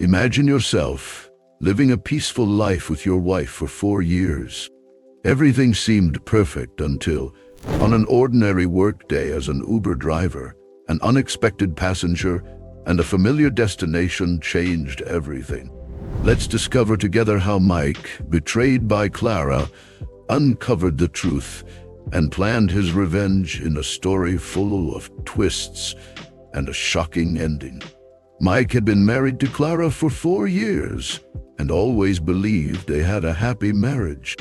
Imagine yourself living a peaceful life with your wife for 4 years. Everything seemed perfect until, on an ordinary workday as an Uber driver, an unexpected passenger and a familiar destination changed everything. Let's discover together how Mike, betrayed by Clara, uncovered the truth and planned his revenge in a story full of twists and a shocking ending. Mike had been married to Clara for 4 years and always believed they had a happy marriage.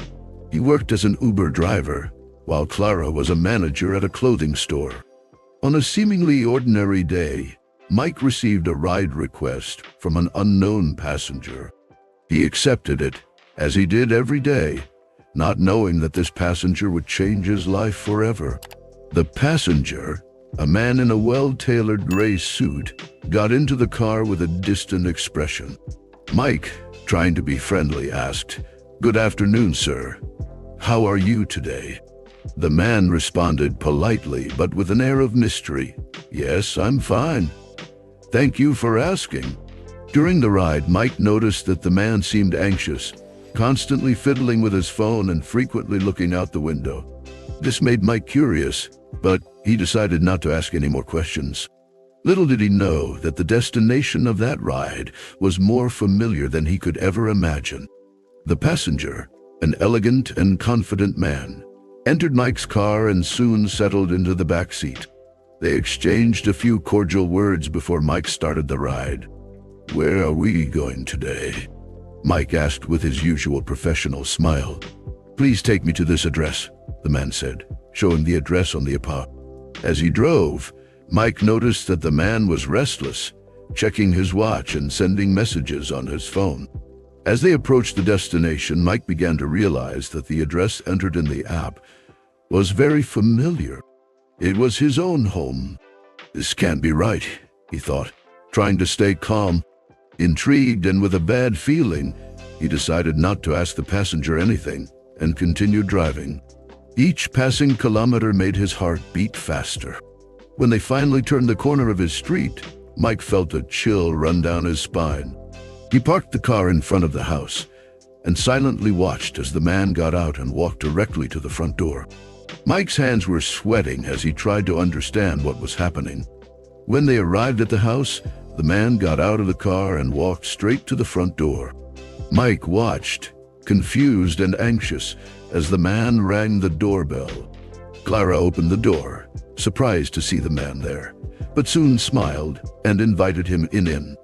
He worked as an Uber driver, while Clara was a manager at a clothing store. On a seemingly ordinary day, Mike received a ride request from an unknown passenger. He accepted it, as he did every day, not knowing that this passenger would change his life forever. The passenger, a man in a well-tailored gray suit, got into the car with a distant expression. Mike, trying to be friendly, asked, "Good afternoon, sir. How are you today?" The man responded politely, but with an air of mystery, "Yes, I'm fine. Thank you for asking." During the ride, Mike noticed that the man seemed anxious, constantly fiddling with his phone and frequently looking out the window. This made Mike curious, but he decided not to ask any more questions. Little did he know that the destination of that ride was more familiar than he could ever imagine. The passenger, an elegant and confident man, entered Mike's car and soon settled into the back seat. They exchanged a few cordial words before Mike started the ride. "Where are we going today?" Mike asked with his usual professional smile. "Please take me to this address," the man said, showing the address on the APA. As he drove, Mike noticed that the man was restless, checking his watch and sending messages on his phone. As they approached the destination, Mike began to realize that the address entered in the app was very familiar. It was his own home. "This can't be right," he thought, trying to stay calm. Intrigued and with a bad feeling, he decided not to ask the passenger anything and continued driving. Each passing kilometer made his heart beat faster. When they finally turned the corner of his street, Mike felt a chill run down his spine. He parked the car in front of the house and silently watched as the man got out and walked directly to the front door. Mike's hands were sweating as he tried to understand what was happening. When they arrived at the house, the man got out of the car and walked straight to the front door. Mike watched, confused and anxious, as the man rang the doorbell. Clara opened the door, surprised to see the man there, but soon smiled and invited him in.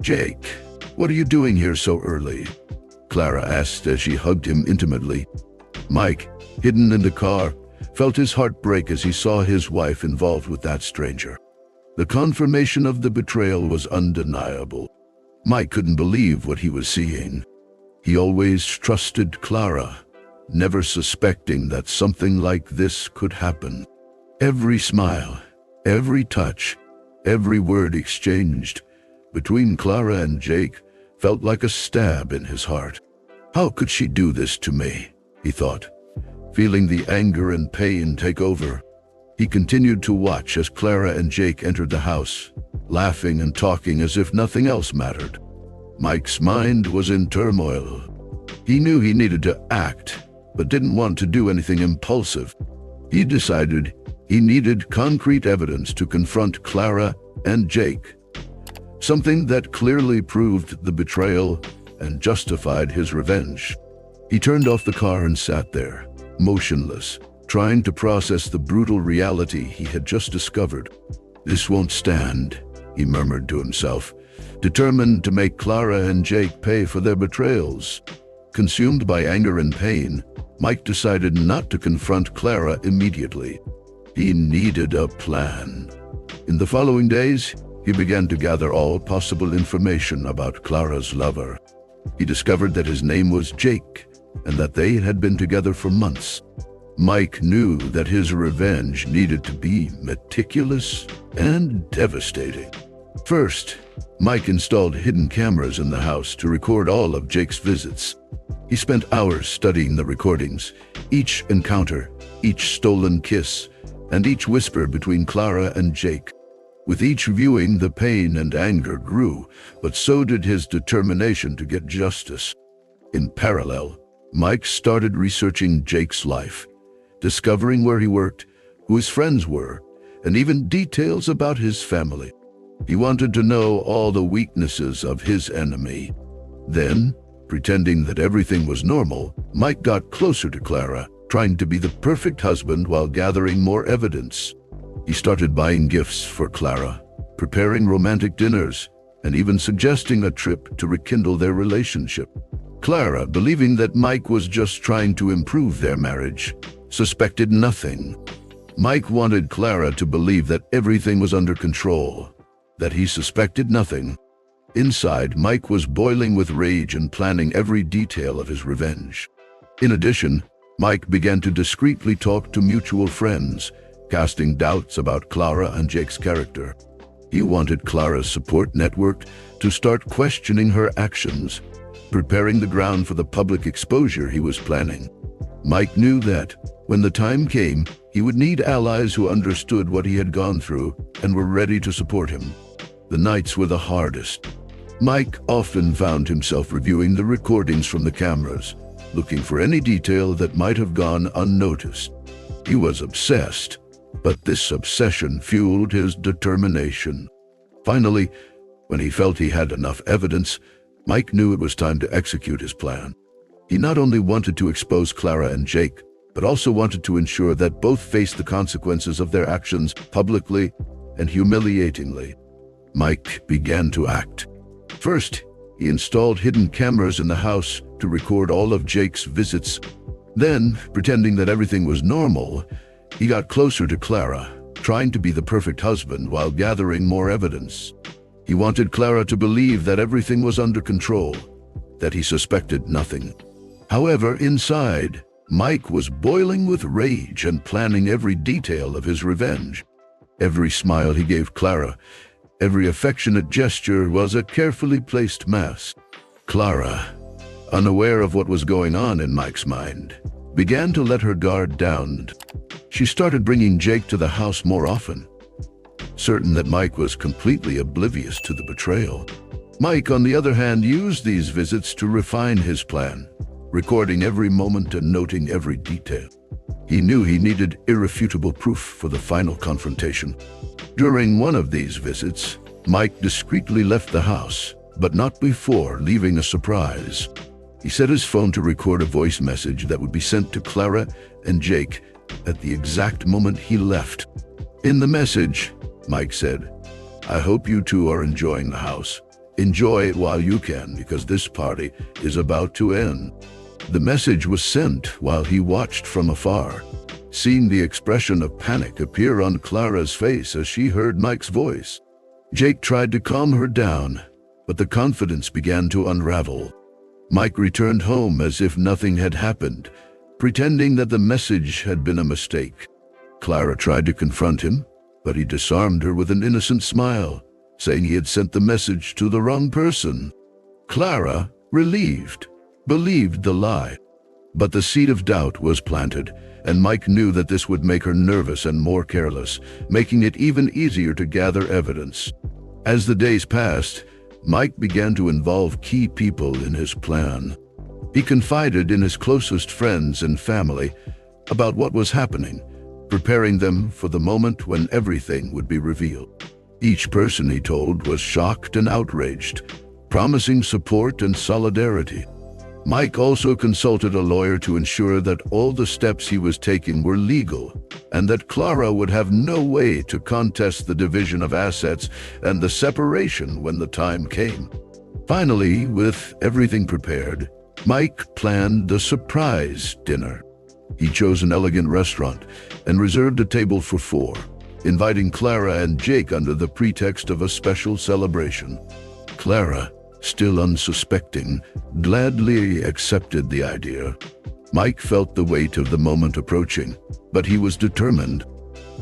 "Jake, what are you doing here so early?" Clara asked as she hugged him intimately. Mike, hidden in the car, felt his heart break as he saw his wife involved with that stranger. The confirmation of the betrayal was undeniable. Mike couldn't believe what he was seeing. He always trusted Clara, never suspecting that something like this could happen. Every smile, every touch, every word exchanged between Clara and Jake felt like a stab in his heart. "How could she do this to me?" he thought, feeling the anger and pain take over. He continued to watch as Clara and Jake entered the house, laughing and talking as if nothing else mattered. Mike's mind was in turmoil. He knew he needed to act, but didn't want to do anything impulsive. He decided he needed concrete evidence to confront Clara and Jake, something that clearly proved the betrayal and justified his revenge. He turned off the car and sat there, motionless, trying to process the brutal reality he had just discovered. "This won't stand," he murmured to himself, determined to make Clara and Jake pay for their betrayals. Consumed by anger and pain, Mike decided not to confront Clara immediately. He needed a plan. In the following days, he began to gather all possible information about Clara's lover. He discovered that his name was Jake and that they had been together for months. Mike knew that his revenge needed to be meticulous and devastating. First, Mike installed hidden cameras in the house to record all of Jake's visits. He spent hours studying the recordings, each encounter, each stolen kiss, and each whisper between Clara and Jake. With each viewing, the pain and anger grew, but so did his determination to get justice. In parallel, Mike started researching Jake's life, discovering where he worked, who his friends were, and even details about his family. He wanted to know all the weaknesses of his enemy. Then, pretending that everything was normal, Mike got closer to Clara, trying to be the perfect husband while gathering more evidence. He started buying gifts for Clara, preparing romantic dinners, and even suggesting a trip to rekindle their relationship. Clara, believing that Mike was just trying to improve their marriage, suspected nothing. Mike wanted Clara to believe that everything was under control, that he suspected nothing. Inside, Mike was boiling with rage and planning every detail of his revenge. In addition, Mike began to discreetly talk to mutual friends, casting doubts about Clara and Jake's character. He wanted Clara's support network to start questioning her actions, preparing the ground for the public exposure he was planning. Mike knew that, when the time came, he would need allies who understood what he had gone through and were ready to support him. The nights were the hardest. Mike often found himself reviewing the recordings from the cameras, looking for any detail that might have gone unnoticed. He was obsessed, but this obsession fueled his determination. Finally, when he felt he had enough evidence, Mike knew it was time to execute his plan. He not only wanted to expose Clara and Jake, but also wanted to ensure that both faced the consequences of their actions publicly and humiliatingly. Mike began to act. First, he installed hidden cameras in the house to record all of Jake's visits. Then, pretending that everything was normal, he got closer to Clara, trying to be the perfect husband while gathering more evidence. He wanted Clara to believe that everything was under control, that he suspected nothing. However, inside, Mike was boiling with rage and planning every detail of his revenge. Every smile he gave Clara, every affectionate gesture was a carefully placed mask. Clara, unaware of what was going on in Mike's mind, began to let her guard down. She started bringing Jake to the house more often, certain that Mike was completely oblivious to the betrayal. Mike, on the other hand, used these visits to refine his plan, recording every moment and noting every detail. He knew he needed irrefutable proof for the final confrontation. During one of these visits, Mike discreetly left the house, but not before leaving a surprise. He set his phone to record a voice message that would be sent to Clara and Jake at the exact moment he left. In the message, Mike said, "I hope you two are enjoying the house. Enjoy it while you can, because this party is about to end." The message was sent while he watched from afar, seeing the expression of panic appear on Clara's face as she heard Mike's voice. Jake tried to calm her down, but the confidence began to unravel. Mike returned home as if nothing had happened, pretending that the message had been a mistake. Clara tried to confront him, but he disarmed her with an innocent smile, saying he had sent the message to the wrong person. Clara, relieved, believed the lie. But the seed of doubt was planted, and Mike knew that this would make her nervous and more careless, making it even easier to gather evidence. As the days passed, Mike began to involve key people in his plan. He confided in his closest friends and family about what was happening, preparing them for the moment when everything would be revealed. Each person, he told, was shocked and outraged, promising support and solidarity. Mike also consulted a lawyer to ensure that all the steps he was taking were legal, and that Clara would have no way to contest the division of assets and the separation when the time came. Finally, with everything prepared, Mike planned the surprise dinner. He chose an elegant restaurant and reserved a table for 4, inviting Clara and Jake under the pretext of a special celebration. Clara, still unsuspecting, gladly accepted the idea. Mike felt the weight of the moment approaching, but he was determined.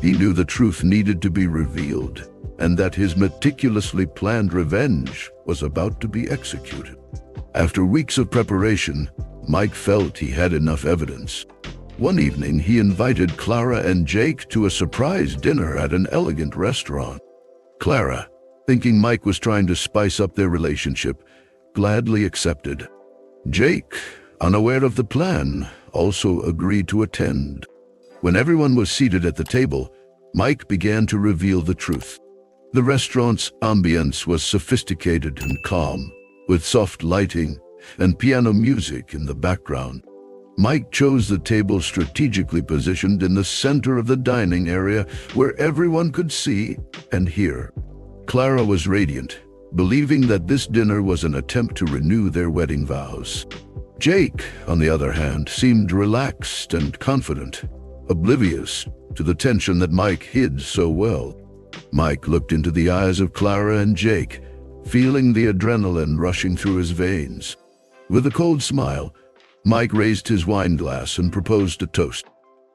He knew the truth needed to be revealed, and that his meticulously planned revenge was about to be executed. After weeks of preparation, Mike felt he had enough evidence. One evening, he invited Clara and Jake to a surprise dinner at an elegant restaurant. Clara, thinking Mike was trying to spice up their relationship, gladly accepted. Jake, unaware of the plan, also agreed to attend. When everyone was seated at the table, Mike began to reveal the truth. The restaurant's ambience was sophisticated and calm, with soft lighting and piano music in the background. Mike chose the table strategically positioned in the center of the dining area where everyone could see and hear. Clara was radiant, believing that this dinner was an attempt to renew their wedding vows. Jake, on the other hand, seemed relaxed and confident, oblivious to the tension that Mike hid so well. Mike looked into the eyes of Clara and Jake, feeling the adrenaline rushing through his veins. With a cold smile, Mike raised his wine glass and proposed a toast.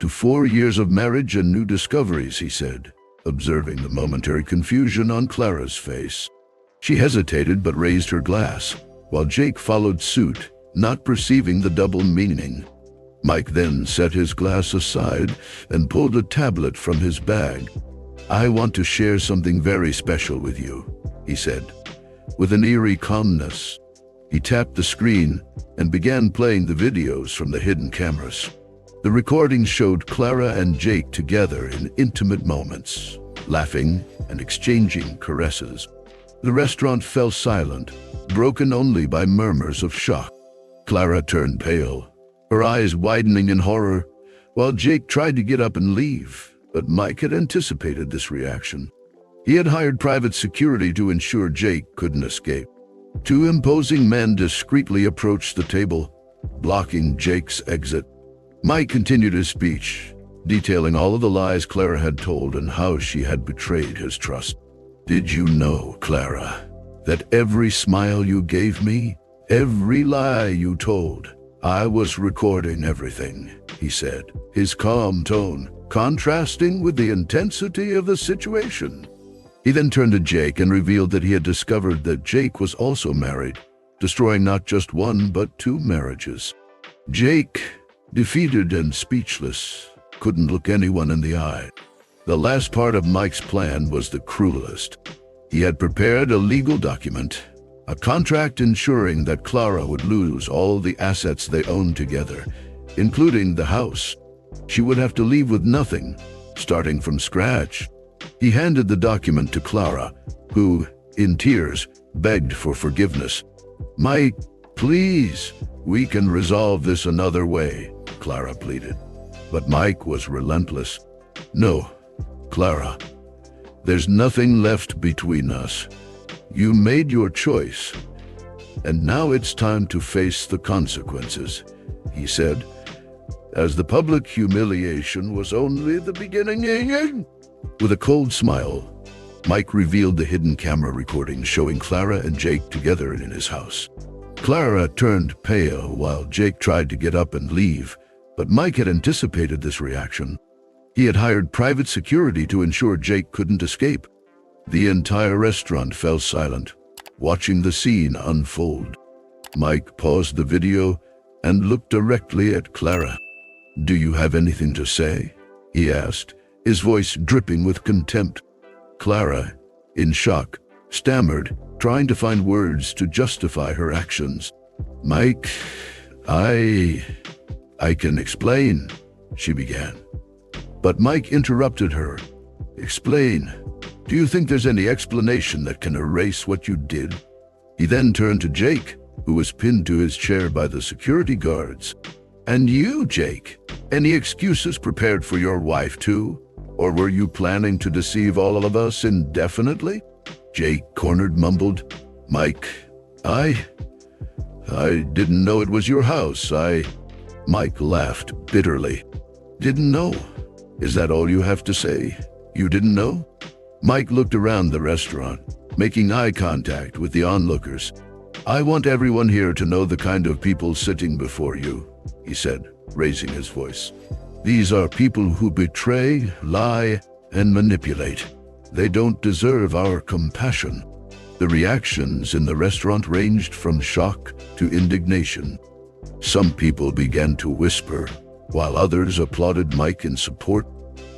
"To 4 years of marriage and new discoveries," he said, observing the momentary confusion on Clara's face. She hesitated but raised her glass, while Jake followed suit, not perceiving the double meaning. Mike then set his glass aside and pulled a tablet from his bag. "I want to share something very special with you," he said. With an eerie calmness, he tapped the screen and began playing the videos from the hidden cameras. The recordings showed Clara and Jake together in intimate moments, laughing and exchanging caresses. The restaurant fell silent, broken only by murmurs of shock. Clara turned pale, her eyes widening in horror, while Jake tried to get up and leave, but Mike had anticipated this reaction. He had hired private security to ensure Jake couldn't escape. 2 imposing men discreetly approached the table, blocking Jake's exit. Mike continued his speech, detailing all of the lies Clara had told and how she had betrayed his trust. "Did you know, Clara, that every smile you gave me, every lie you told, I was recording everything," he said, his calm tone contrasting with the intensity of the situation. He then turned to Jake and revealed that he had discovered that Jake was also married, destroying not just 1 but 2 marriages. Jake, defeated and speechless, couldn't look anyone in the eye. The last part of Mike's plan was the cruelest. He had prepared a legal document, a contract ensuring that Clara would lose all the assets they owned together, including the house. She would have to leave with nothing, starting from scratch. He handed the document to Clara, who, in tears, begged for forgiveness. "Mike, please, we can resolve this another way," Clara pleaded. But Mike was relentless. "No, Clara, there's nothing left between us. You made your choice, and now it's time to face the consequences," he said, as the public humiliation was only the beginning. With a cold smile, Mike revealed the hidden camera recordings showing Clara and Jake together in his house. Clara turned pale while Jake tried to get up and leave, but Mike had anticipated this reaction. He had hired private security to ensure Jake couldn't escape. The entire restaurant fell silent, watching the scene unfold. Mike paused the video and looked directly at Clara. "Do you have anything to say?" he asked, his voice dripping with contempt. Clara, in shock, stammered, trying to find words to justify her actions. "Mike, I can explain," she began. But Mike interrupted her. "Explain? Do you think there's any explanation that can erase what you did?" He then turned to Jake, who was pinned to his chair by the security guards. "And you, Jake, any excuses prepared for your wife too? Or were you planning to deceive all of us indefinitely?" Jake, cornered, mumbled, "Mike, I didn't know it was your house. Mike laughed bitterly. "Didn't know? Is that all you have to say? You didn't know?" Mike looked around the restaurant, making eye contact with the onlookers. "I want everyone here to know the kind of people sitting before you," he said, raising his voice. "These are people who betray, lie, and manipulate. They don't deserve our compassion." The reactions in the restaurant ranged from shock to indignation. Some people began to whisper, while others applauded Mike in support.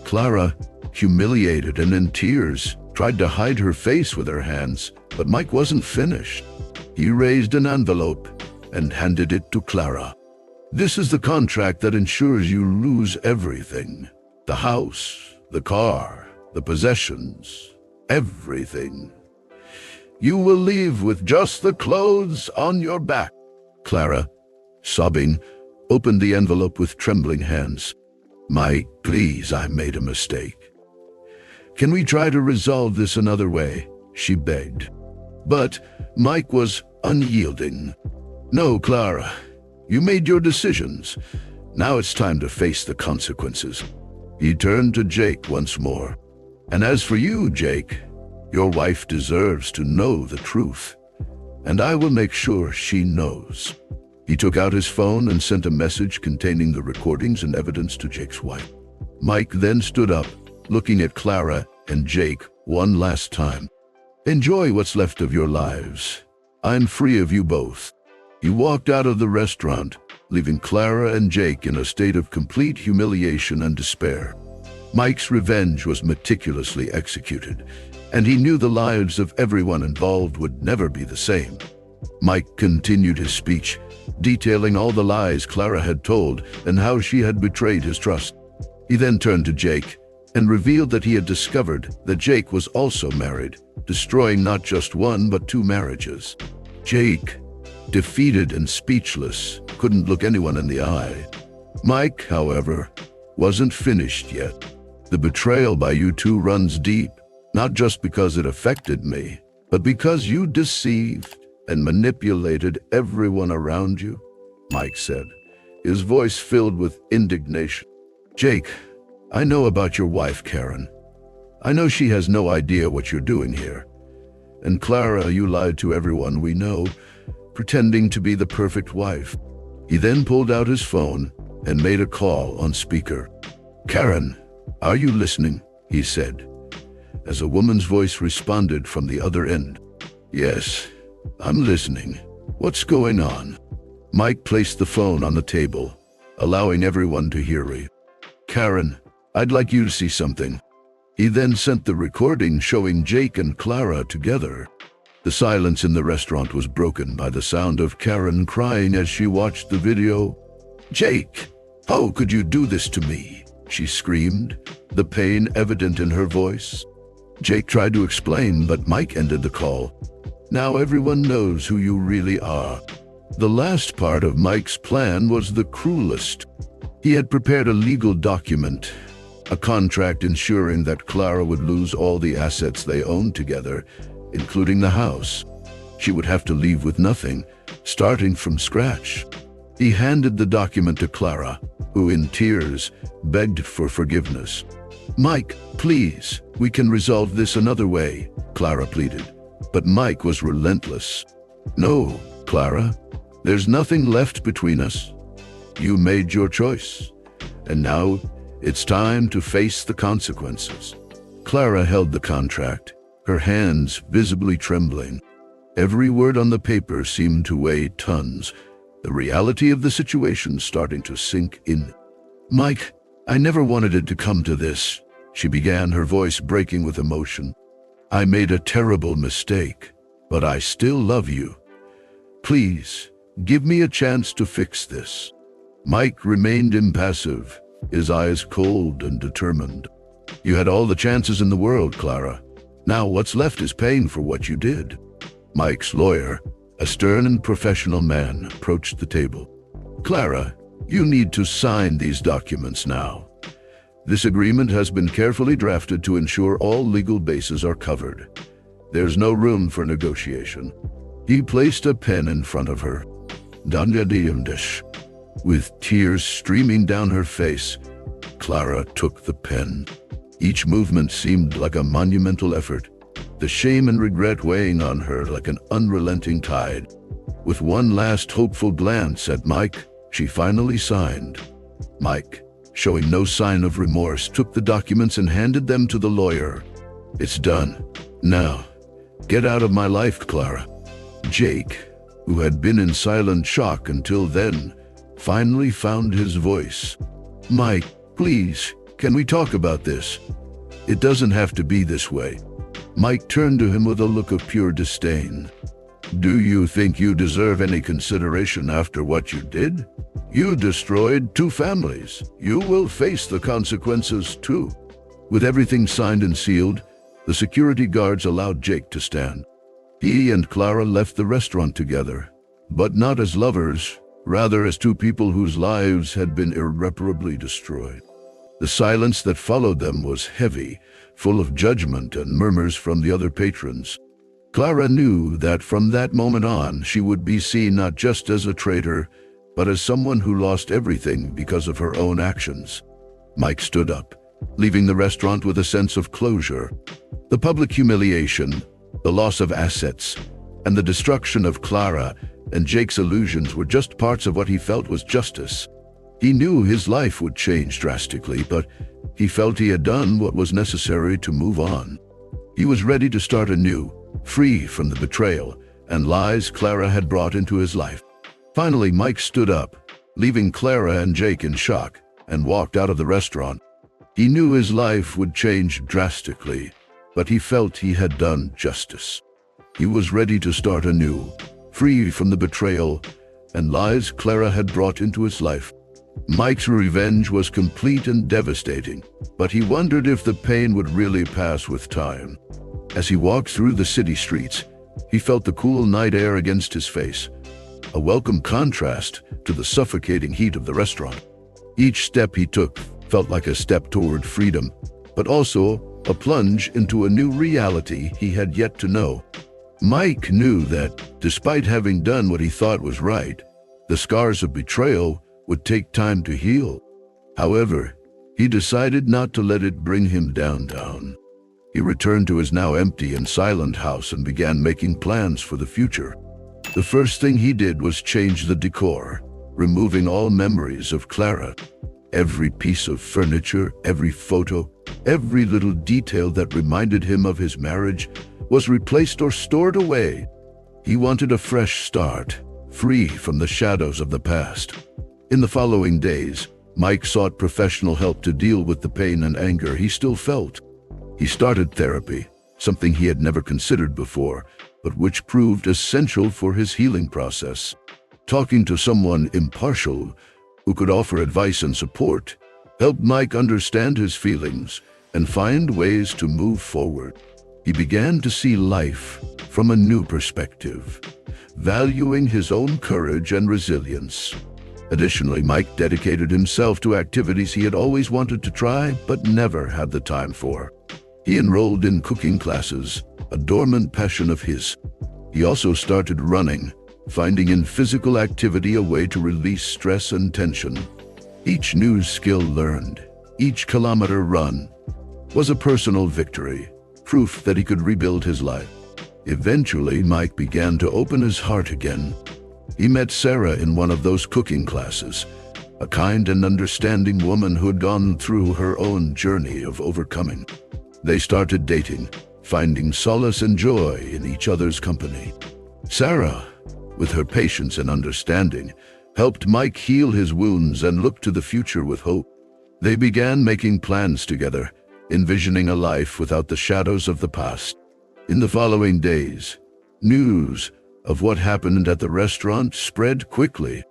Clara, humiliated and in tears, tried to hide her face with her hands, but Mike wasn't finished. He raised an envelope and handed it to Clara. "This is the contract that ensures you lose everything. The house, the car, the possessions, everything. You will leave with just the clothes on your back." Clara, sobbing, opened the envelope with trembling hands. "Mike, please, I made a mistake. Can we try to resolve this another way?" she begged. But Mike was unyielding. "No, Clara, you made your decisions. Now it's time to face the consequences." He turned to Jake once more. "And as for you, Jake, your wife deserves to know the truth, and I will make sure she knows." He took out his phone and sent a message containing the recordings and evidence to Jake's wife. Mike then stood up, looking at Clara and Jake one last time. "Enjoy what's left of your lives. I'm free of you both." He walked out of the restaurant, leaving Clara and Jake in a state of complete humiliation and despair. Mike's revenge was meticulously executed, and he knew the lives of everyone involved would never be the same. Mike continued his speech, detailing all the lies Clara had told and how she had betrayed his trust. He then turned to Jake and revealed that he had discovered that Jake was also married, destroying not just one but two marriages. Jake, defeated and speechless, couldn't look anyone in the eye. Mike, however, wasn't finished yet. "The betrayal by you two runs deep, not just because it affected me, but because you deceived and manipulated everyone around you," Mike said, his voice filled with indignation. "Jake, I know about your wife, Karen. I know she has no idea what you're doing here. And Clara, you lied to everyone we know, pretending to be the perfect wife." He then pulled out his phone and made a call on speaker. "Karen, are you listening?" he said, as a woman's voice responded from the other end. "Yes, I'm listening. What's going on?" Mike placed the phone on the table, allowing everyone to hear him. "Karen, I'd like you to see something." He then sent the recording showing Jake and Clara together. The silence in the restaurant was broken by the sound of Karen crying as she watched the video. "Jake, how could you do this to me?" she screamed, the pain evident in her voice. Jake tried to explain, but Mike ended the call. "Now everyone knows who you really are." The last part of Mike's plan was the cruelest. He had prepared a legal document, a contract ensuring that Clara would lose all the assets they owned together, including the house. She would have to leave with nothing, starting from scratch. He handed the document to Clara, who in tears begged for forgiveness. "Mike, please, we can resolve this another way," Clara pleaded. But Mike was relentless. "No, Clara, there's nothing left between us. You made your choice, and now it's time to face the consequences." Clara held the contract, her hands visibly trembling. Every word on the paper seemed to weigh tons, the reality of the situation starting to sink in. "Mike, I never wanted it to come to this," she began, her voice breaking with emotion. "I made a terrible mistake, but I still love you. Please, give me a chance to fix this." Mike remained impassive, his eyes cold and determined. "You had all the chances in the world, Clara. Now what's left is paying for what you did." Mike's lawyer, a stern and professional man, approached the table. "Clara, you need to sign these documents now. This agreement has been carefully drafted to ensure all legal bases are covered. There's no room for negotiation." He placed a pen in front of her. "Dandadiamdish." With tears streaming down her face, Clara took the pen. Each movement seemed like a monumental effort, the shame and regret weighing on her like an unrelenting tide. With one last hopeful glance at Mike, she finally signed. Mike, showing no sign of remorse, took the documents and handed them to the lawyer. "It's done. Now, get out of my life, Clara." Jake, who had been in silent shock until then, finally found his voice. "Mike, please, can we talk about this? It doesn't have to be this way." Mike turned to him with a look of pure disdain. "Do you think you deserve any consideration after what you did? You destroyed 2 families. You will face the consequences too." With everything signed and sealed, the security guards allowed Jake to stand. He and Clara left the restaurant together, but not as lovers, rather as 2 people whose lives had been irreparably destroyed. The silence that followed them was heavy, full of judgment and murmurs from the other patrons. Clara knew that from that moment on, she would be seen not just as a traitor, but as someone who lost everything because of her own actions. Mike stood up, leaving the restaurant with a sense of closure. The public humiliation, the loss of assets, and the destruction of Clara and Jake's illusions were just parts of what he felt was justice. He knew his life would change drastically, but he felt he had done what was necessary to move on. He was ready to start anew, free from the betrayal and lies Clara had brought into his life. Finally, Mike stood up, leaving Clara and Jake in shock, and walked out of the restaurant. He knew his life would change drastically, but he felt he had done justice. He was ready to start anew, free from the betrayal and lies Clara had brought into his life. Mike's revenge was complete and devastating, but he wondered if the pain would really pass with time. As he walked through the city streets, he felt the cool night air against his face, a welcome contrast to the suffocating heat of the restaurant. Each step he took felt like a step toward freedom, but also a plunge into a new reality he had yet to know. Mike knew that, despite having done what he thought was right, the scars of betrayal would take time to heal. However, he decided not to let it bring him down. He returned to his now empty and silent house and began making plans for the future. The first thing he did was change the decor, removing all memories of Clara. Every piece of furniture, every photo, every little detail that reminded him of his marriage was replaced or stored away. He wanted a fresh start, free from the shadows of the past. In the following days, Mike sought professional help to deal with the pain and anger he still felt. He started therapy, something he had never considered before, but which proved essential for his healing process. Talking to someone impartial who could offer advice and support helped Mike understand his feelings and find ways to move forward. He began to see life from a new perspective, valuing his own courage and resilience. Additionally, Mike dedicated himself to activities he had always wanted to try but never had the time for. He enrolled in cooking classes, a dormant passion of his. He also started running, finding in physical activity a way to release stress and tension. Each new skill learned, each kilometer run, was a personal victory, proof that he could rebuild his life. Eventually, Mike began to open his heart again. He met Sarah in one of those cooking classes, a kind and understanding woman who had gone through her own journey of overcoming. They started dating, finding solace and joy in each other's company. Sarah, with her patience and understanding, helped Mike heal his wounds and look to the future with hope. They began making plans together, envisioning a life without the shadows of the past. In the following days, news of what happened at the restaurant spread quickly.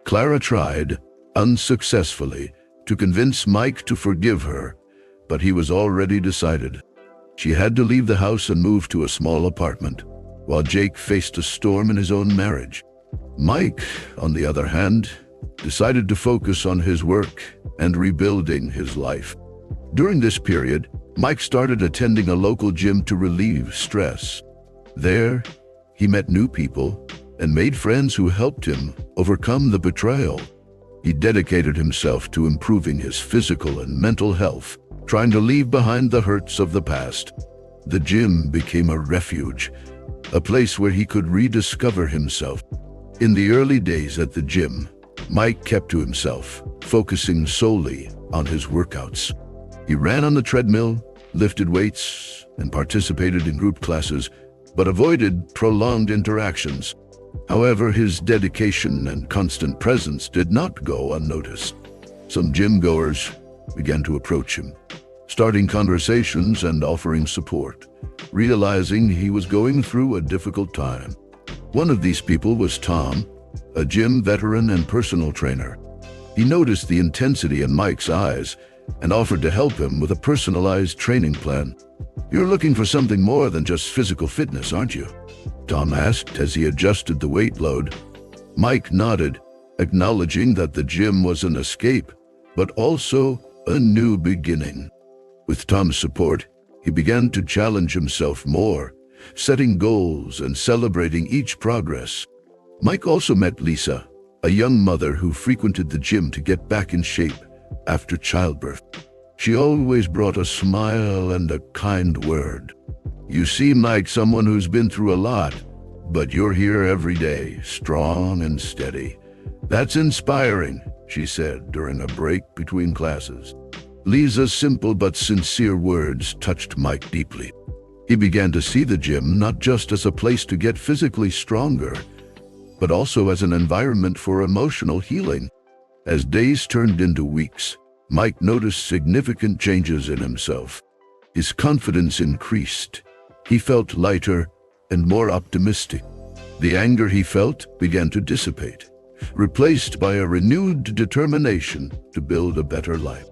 Clara tried, unsuccessfully, to convince Mike to forgive her, but he was already decided. She had to leave the house and move to a small apartment, while Jake faced a storm in his own marriage. Mike, on the other hand, decided to focus on his work and rebuilding his life. During this period, Mike started attending a local gym to relieve stress. There, he met new people and made friends who helped him overcome the betrayal. He dedicated himself to improving his physical and mental health, trying to leave behind the hurts of the past. The gym became a refuge, a place where he could rediscover himself. In the early days at the gym, Mike kept to himself, focusing solely on his workouts. He ran on the treadmill, lifted weights, and participated in group classes, but avoided prolonged interactions. However, his dedication and constant presence did not go unnoticed. Some gym goers began to approach him, starting conversations and offering support, realizing he was going through a difficult time. One of these people was Tom, a gym veteran and personal trainer. He noticed the intensity in Mike's eyes and offered to help him with a personalized training plan. "You're looking for something more than just physical fitness, aren't you?" Tom asked as he adjusted the weight load. Mike nodded, acknowledging that the gym was an escape, but also a new beginning. With Tom's support, he began to challenge himself more, setting goals and celebrating each progress. Mike also met Lisa, a young mother who frequented the gym to get back in shape after childbirth. She always brought a smile and a kind word. "You seem like someone who's been through a lot, but you're here every day, strong and steady. That's inspiring," she said during a break between classes. Lisa's simple but sincere words touched Mike deeply. He began to see the gym not just as a place to get physically stronger, but also as an environment for emotional healing. As days turned into weeks, Mike noticed significant changes in himself. His confidence increased. He felt lighter and more optimistic. The anger he felt began to dissipate, replaced by a renewed determination to build a better life.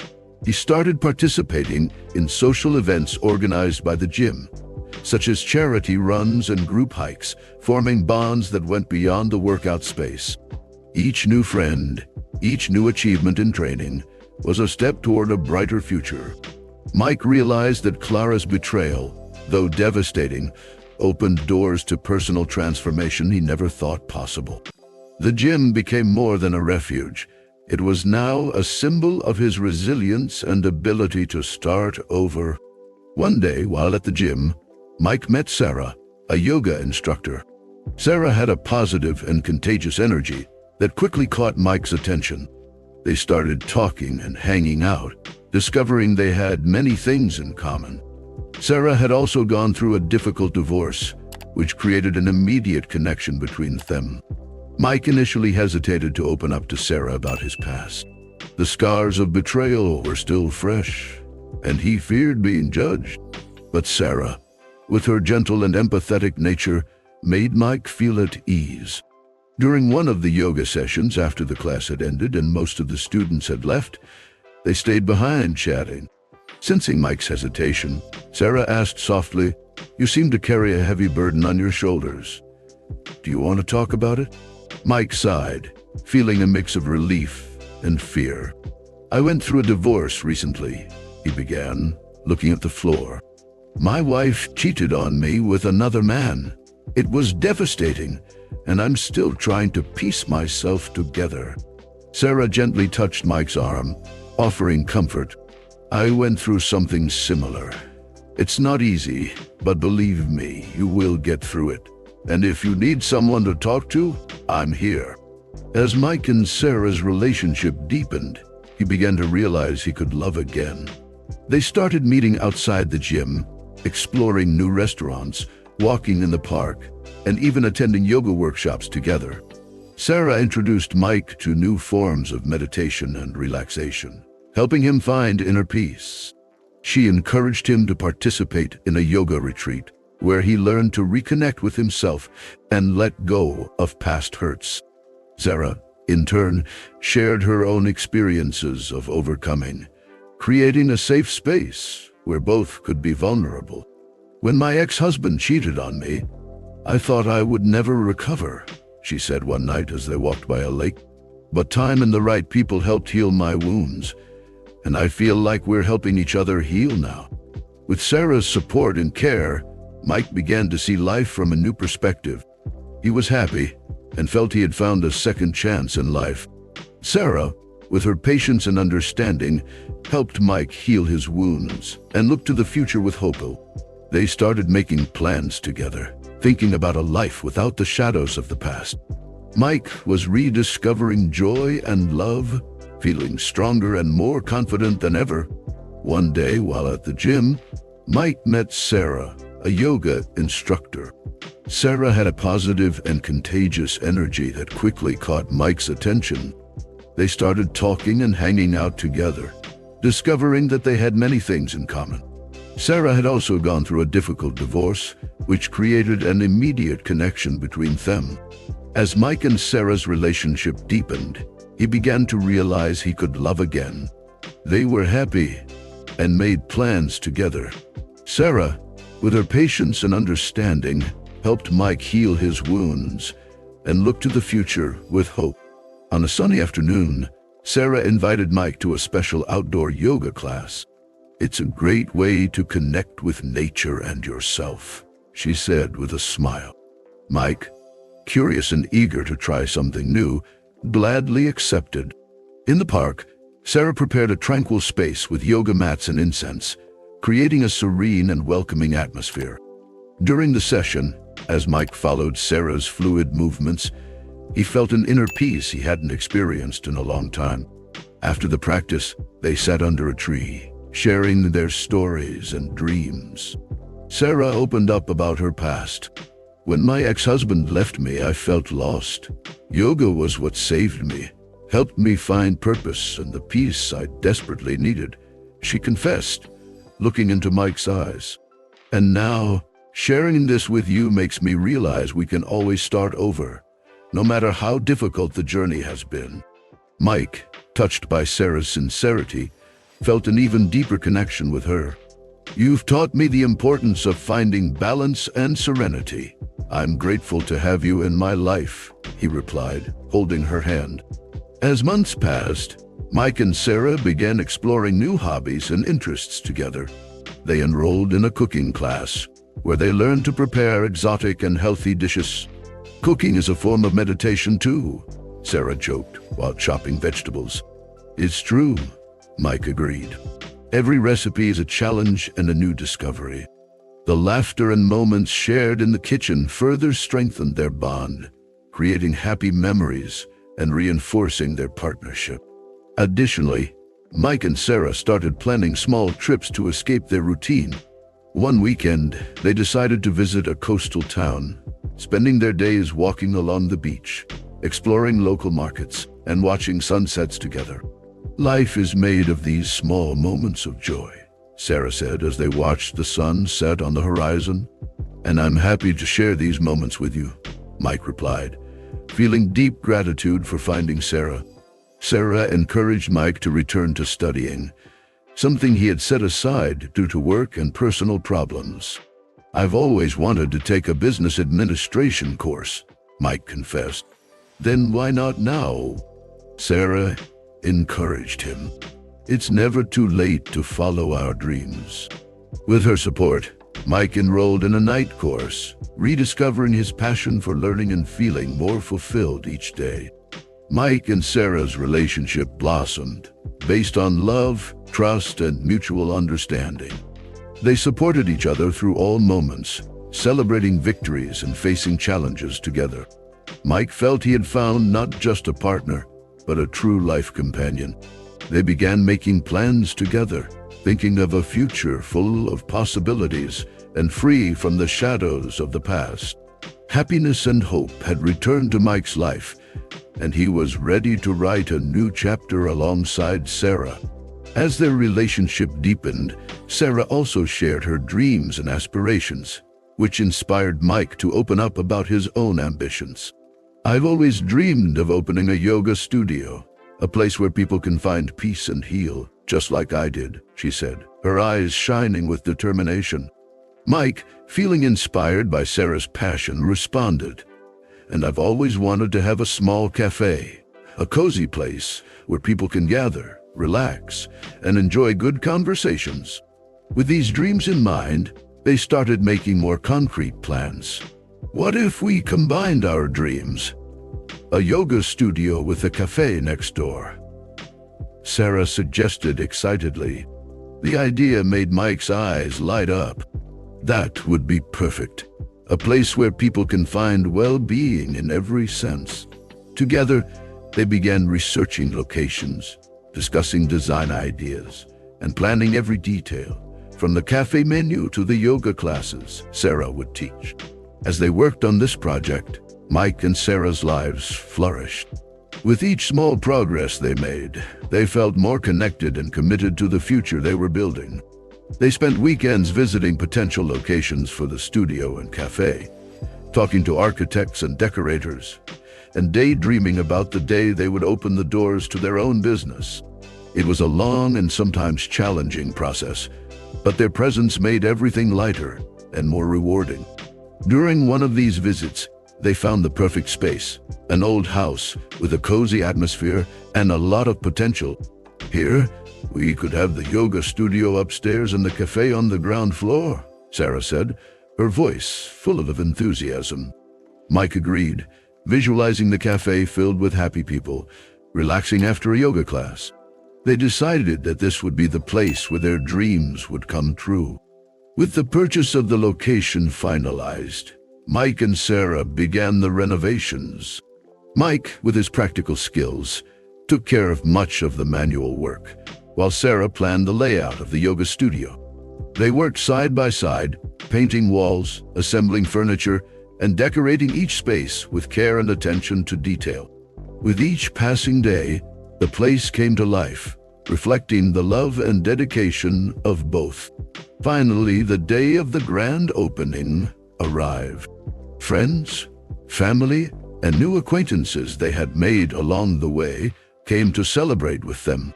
He started participating in social events organized by the gym, such as charity runs and group hikes, forming bonds that went beyond the workout space. Each new friend, each new achievement in training, was a step toward a brighter future. Mike realized that Clara's betrayal, though devastating, opened doors to personal transformation he never thought possible. The gym became more than a refuge. It was now a symbol of his resilience and ability to start over. One day, while at the gym, Mike met Sarah, a yoga instructor. Sarah had a positive and contagious energy that quickly caught Mike's attention. They started talking and hanging out, discovering they had many things in common. Sarah had also gone through a difficult divorce, which created an immediate connection between them. Mike initially hesitated to open up to Sarah about his past. The scars of betrayal were still fresh, and he feared being judged. But Sarah, with her gentle and empathetic nature, made Mike feel at ease. During one of the yoga sessions after the class had ended and most of the students had left, they stayed behind chatting. Sensing Mike's hesitation, Sarah asked softly, "You seem to carry a heavy burden on your shoulders. Do you want to talk about it?" Mike sighed, feeling a mix of relief and fear. "I went through a divorce recently," he began, looking at the floor. "My wife cheated on me with another man. It was devastating, and I'm still trying to piece myself together." Sarah gently touched Mike's arm, offering comfort. "I went through something similar. It's not easy, but believe me, you will get through it. And if you need someone to talk to, I'm here." As Mike and Sarah's relationship deepened, he began to realize he could love again. They started meeting outside the gym, exploring new restaurants, walking in the park, and even attending yoga workshops together. Sarah introduced Mike to new forms of meditation and relaxation, helping him find inner peace. She encouraged him to participate in a yoga retreat, where he learned to reconnect with himself and let go of past hurts. Sarah, in turn, shared her own experiences of overcoming, creating a safe space where both could be vulnerable. "When my ex-husband cheated on me, I thought I would never recover," she said one night as they walked by a lake. "But time and the right people helped heal my wounds, and I feel like we're helping each other heal now." With Sarah's support and care, Mike began to see life from a new perspective. He was happy and felt he had found a second chance in life. Sarah, with her patience and understanding, helped Mike heal his wounds and look to the future with hope. They started making plans together, thinking about a life without the shadows of the past. Mike was rediscovering joy and love, feeling stronger and more confident than ever. One day, while at the gym, Mike met Sarah, a yoga instructor. Sarah had a positive and contagious energy that quickly caught Mike's attention. They started talking and hanging out together, discovering that they had many things in common. Sarah had also gone through a difficult divorce, which created an immediate connection between them. As Mike and Sarah's relationship deepened, he began to realize he could love again. They were happy and made plans together. Sarah, with her patience and understanding, helped Mike heal his wounds and look to the future with hope. On a sunny afternoon, Sarah invited Mike to a special outdoor yoga class. "It's a great way to connect with nature and yourself," she said with a smile. Mike, curious and eager to try something new, gladly accepted. In the park, Sarah prepared a tranquil space with yoga mats and incense, creating a serene and welcoming atmosphere. During the session, as Mike followed Sarah's fluid movements, he felt an inner peace he hadn't experienced in a long time. After the practice, they sat under a tree, sharing their stories and dreams. Sarah opened up about her past. "When my ex-husband left me, I felt lost. Yoga was what saved me, helped me find purpose and the peace I desperately needed," she confessed, looking into Mike's eyes. "And now, sharing this with you makes me realize we can always start over, no matter how difficult the journey has been." Mike, touched by Sarah's sincerity, felt an even deeper connection with her. "You've taught me the importance of finding balance and serenity. I'm grateful to have you in my life," he replied, holding her hand. As months passed, Mike and Sarah began exploring new hobbies and interests together. They enrolled in a cooking class, where they learned to prepare exotic and healthy dishes. "Cooking is a form of meditation too," Sarah joked while chopping vegetables. "It's true," Mike agreed. "Every recipe is a challenge and a new discovery." The laughter and moments shared in the kitchen further strengthened their bond, creating happy memories and reinforcing their partnership. Additionally, Mike and Sarah started planning small trips to escape their routine. One weekend, they decided to visit a coastal town, spending their days walking along the beach, exploring local markets, and watching sunsets together. "Life is made of these small moments of joy," Sarah said as they watched the sun set on the horizon. "And I'm happy to share these moments with you," Mike replied, feeling deep gratitude for finding Sarah. Sarah encouraged Mike to return to studying, something he had set aside due to work and personal problems. "I've always wanted to take a business administration course," Mike confessed. "Then why not now?" Sarah encouraged him. "It's never too late to follow our dreams." With her support, Mike enrolled in a night course, rediscovering his passion for learning and feeling more fulfilled each day. Mike and Sarah's relationship blossomed, based on love, trust, and mutual understanding. They supported each other through all moments, celebrating victories and facing challenges together. Mike felt he had found not just a partner, but a true life companion. They began making plans together, thinking of a future full of possibilities and free from the shadows of the past. Happiness and hope had returned to Mike's life, and he was ready to write a new chapter alongside Sarah. As their relationship deepened, Sarah also shared her dreams and aspirations, which inspired Mike to open up about his own ambitions. "I've always dreamed of opening a yoga studio, a place where people can find peace and heal, just like I did," she said, her eyes shining with determination. Mike, feeling inspired by Sarah's passion, responded, "And I've always wanted to have a small cafe, a cozy place where people can gather, relax, and enjoy good conversations." With these dreams in mind, they started making more concrete plans. "What if we combined our dreams? A yoga studio with a cafe next door," Sarah suggested excitedly. The idea made Mike's eyes light up. "That would be perfect. A place where people can find well-being in every sense." Together, they began researching locations, discussing design ideas, and planning every detail, from the cafe menu to the yoga classes Sarah would teach. As they worked on this project, Mike and Sarah's lives flourished. With each small progress they made, they felt more connected and committed to the future they were building. They spent weekends visiting potential locations for the studio and cafe, talking to architects and decorators, and daydreaming about the day they would open the doors to their own business. It was a long and sometimes challenging process, but their presence made everything lighter and more rewarding. During one of these visits, they found the perfect space, an old house with a cozy atmosphere and a lot of potential. Here, we could have the yoga studio upstairs and the cafe on the ground floor, Sarah said, her voice full of enthusiasm. Mike agreed, visualizing the cafe filled with happy people, relaxing after a yoga class. They decided that this would be the place where their dreams would come true. With the purchase of the location finalized, Mike and Sarah began the renovations. Mike, with his practical skills, took care of much of the manual work, while Sarah planned the layout of the yoga studio. They worked side by side, painting walls, assembling furniture, and decorating each space with care and attention to detail. With each passing day, the place came to life, reflecting the love and dedication of both. Finally, the day of the grand opening arrived. Friends, family, and new acquaintances they had made along the way came to celebrate with them.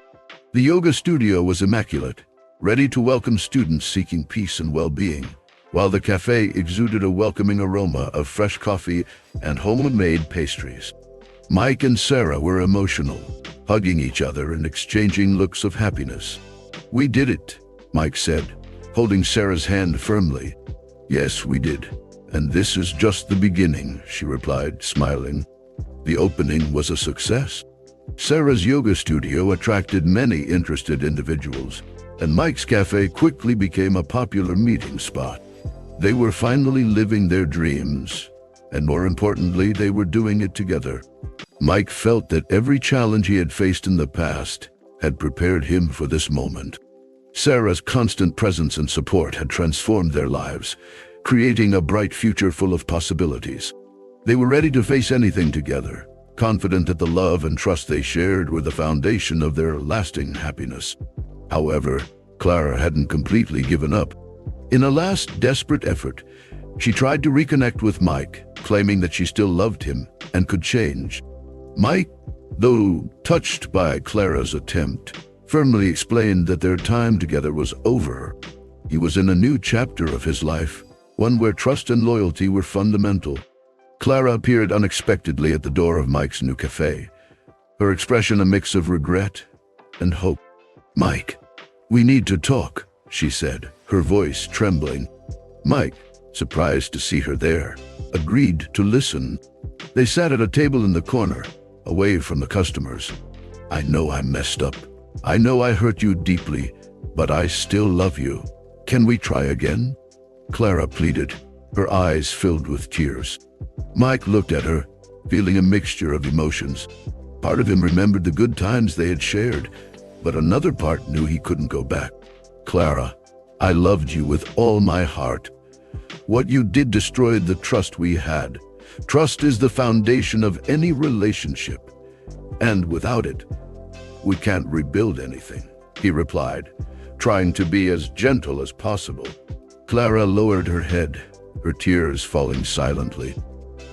The yoga studio was immaculate, ready to welcome students seeking peace and well-being, while the cafe exuded a welcoming aroma of fresh coffee and homemade pastries. Mike and Sarah were emotional, hugging each other and exchanging looks of happiness. "We did it," Mike said, holding Sarah's hand firmly. "Yes, we did. And this is just the beginning," she replied, smiling. The opening was a success. Sarah's yoga studio attracted many interested individuals, and Mike's cafe quickly became a popular meeting spot. They were finally living their dreams, and more importantly, they were doing it together. Mike felt that every challenge he had faced in the past had prepared him for this moment. Sarah's constant presence and support had transformed their lives, creating a bright future full of possibilities. They were ready to face anything together, confident that the love and trust they shared were the foundation of their lasting happiness. However, Clara hadn't completely given up. In a last desperate effort, she tried to reconnect with Mike, claiming that she still loved him and could change. Mike, though touched by Clara's attempt, firmly explained that their time together was over. He was in a new chapter of his life, one where trust and loyalty were fundamental. Clara appeared unexpectedly at the door of Mike's new cafe, her expression a mix of regret and hope. "Mike, we need to talk," she said, her voice trembling. Mike, surprised to see her there, agreed to listen. They sat at a table in the corner, away from the customers. "I know I messed up. I know I hurt you deeply, but I still love you. Can we try again?" Clara pleaded, her eyes filled with tears. Mike looked at her, feeling a mixture of emotions. Part of him remembered the good times they had shared, but another part knew he couldn't go back. "Clara, I loved you with all my heart. What you did destroyed the trust we had. Trust is the foundation of any relationship, and without it, we can't rebuild anything," he replied, trying to be as gentle as possible. Clara lowered her head, her tears falling silently.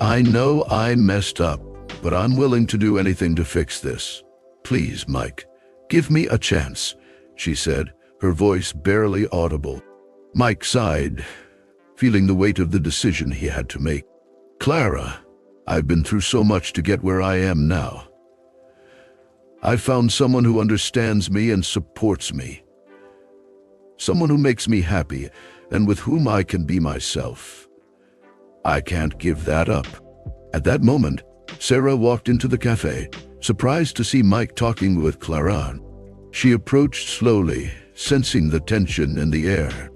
"I know I messed up, but I'm willing to do anything to fix this. Please, Mike, give me a chance," she said, her voice barely audible. Mike sighed, feeling the weight of the decision he had to make. "Clara, I've been through so much to get where I am now. I've found someone who understands me and supports me. Someone who makes me happy and with whom I can be myself. I can't give that up." At that moment, Sarah walked into the cafe, surprised to see Mike talking with Clara. She approached slowly, sensing the tension in the air.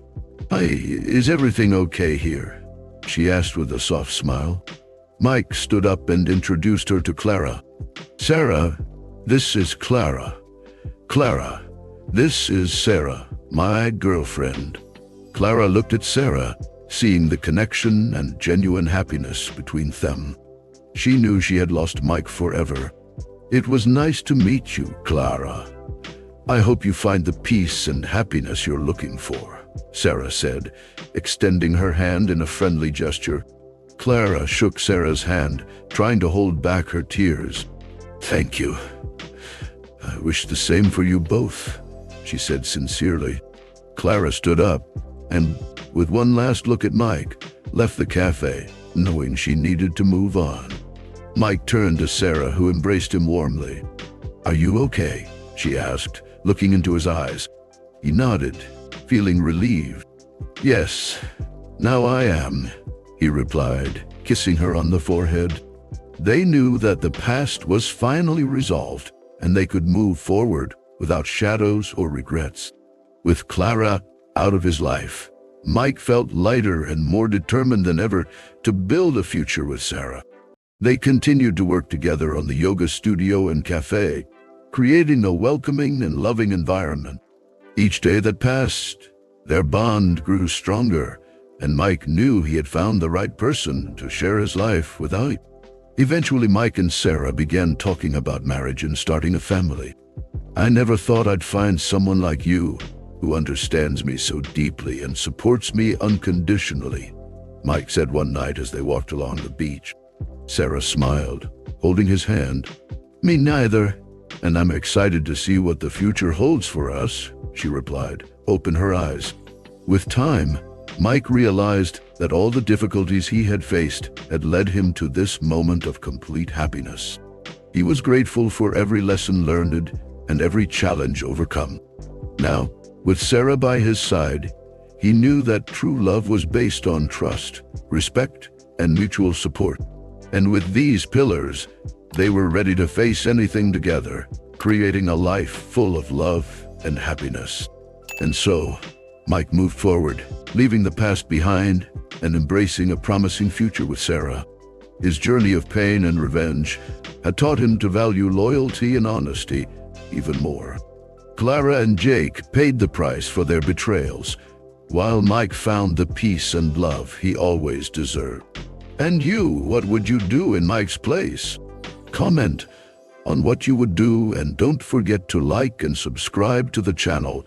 "Hi, is everything okay here?" she asked with a soft smile. Mike stood up and introduced her to Clara. "Sarah, this is Clara. Clara, this is Sarah, my girlfriend." Clara looked at Sarah, seeing the connection and genuine happiness between them. She knew she had lost Mike forever, "It was nice to meet you, Clara. I hope you find the peace and happiness you're looking for," Sarah said, extending her hand in a friendly gesture. Clara shook Sarah's hand, trying to hold back her tears. "Thank you. I wish the same for you both," she said sincerely. Clara stood up and, with one last look at Mike, left the cafe, knowing she needed to move on. Mike turned to Sarah, who embraced him warmly. "Are you okay?" she asked, looking into his eyes. He nodded, feeling relieved. "Yes, now I am," he replied, kissing her on the forehead. They knew that the past was finally resolved, and they could move forward without shadows or regrets. With Clara out of his life, Mike felt lighter and more determined than ever to build a future with Sarah. They continued to work together on the yoga studio and cafe, creating a welcoming and loving environment. Each day that passed, their bond grew stronger, and Mike knew he had found the right person to share his life with. Eventually, Mike and Sarah began talking about marriage and starting a family. "I never thought I'd find someone like you, who understands me so deeply and supports me unconditionally," Mike said one night as they walked along the beach. Sarah smiled, holding his hand. "Me neither, and I'm excited to see what the future holds for us," she replied, opening her eyes. With time, Mike realized that all the difficulties he had faced had led him to this moment of complete happiness. He was grateful for every lesson learned and every challenge overcome. Now, with Sarah by his side, he knew that true love was based on trust, respect, and mutual support. And with these pillars, they were ready to face anything together, creating a life full of love and happiness. And so, Mike moved forward, leaving the past behind and embracing a promising future with Sarah. His journey of pain and revenge had taught him to value loyalty and honesty even more. Clara and Jake paid the price for their betrayals, while Mike found the peace and love he always deserved. And you, what would you do in Mike's place? Comment on what you would do, and don't forget to like and subscribe to the channel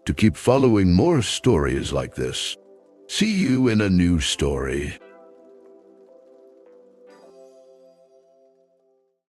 to keep following more stories like this. See you in a new story.